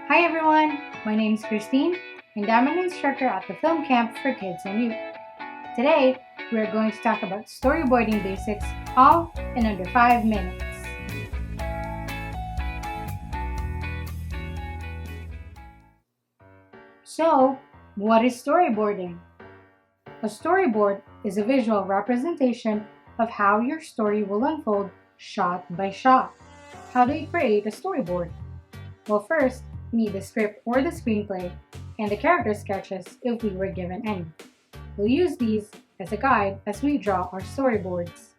Hi everyone, my name is Christine and I'm an instructor at the Film Camp for Kids and Youth. Today, we are going to talk about storyboarding basics all in under 5 minutes. So, what is storyboarding? A storyboard is a visual representation of how your story will unfold shot by shot. How do you create a storyboard? Well, first, we need the script or the screenplay and the character sketches if we were given any. We'll use these as a guide as we draw our storyboards.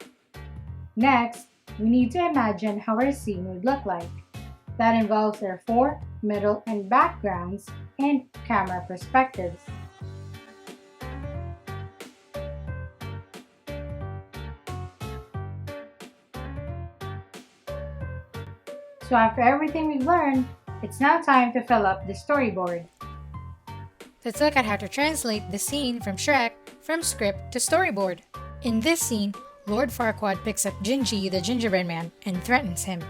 Next, we need to imagine how our scene would look like. That involves our fore, middle, and backgrounds and camera perspectives. So after everything we've learned, it's now time to fill up the storyboard. Let's look at how to translate the scene from Shrek from script to storyboard. In this scene, Lord Farquaad picks up Gingy the gingerbread man and threatens him.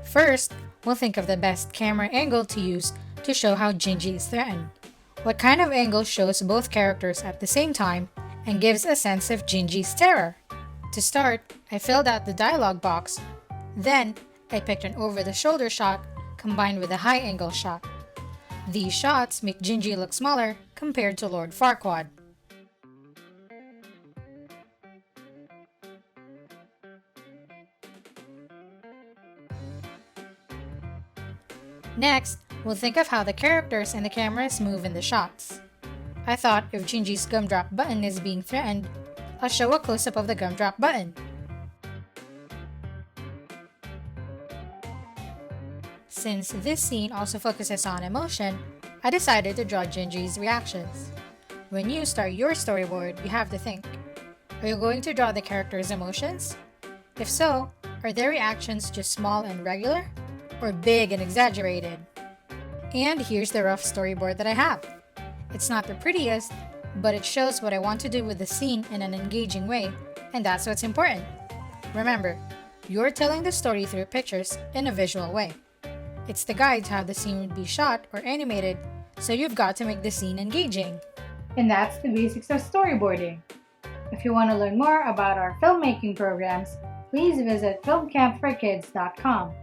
First, we'll think of the best camera angle to use to show how Gingy is threatened. What kind of angle shows both characters at the same time and gives a sense of Gingy's terror? To start, I filled out the dialogue box. Then, I picked an over-the-shoulder shot combined with a high-angle shot. These shots make Gingy look smaller compared to Lord Farquaad. Next, we'll think of how the characters and the cameras move in the shots. I thought if Gingy's gumdrop button is being threatened, I'll show a close-up of the gumdrop button. Since this scene also focuses on emotion, I decided to draw Gingy's reactions. When you start your storyboard, you have to think, are you going to draw the character's emotions? If so, are their reactions just small and regular, or big and exaggerated? And here's the rough storyboard that I have. It's not the prettiest, but it shows what I want to do with the scene in an engaging way, and that's what's important. Remember, you're telling the story through pictures in a visual way. It's the guide to how the scene would be shot or animated, so you've got to make the scene engaging. And that's the basics of storyboarding. If you want to learn more about our filmmaking programs, please visit filmcampforkids.com.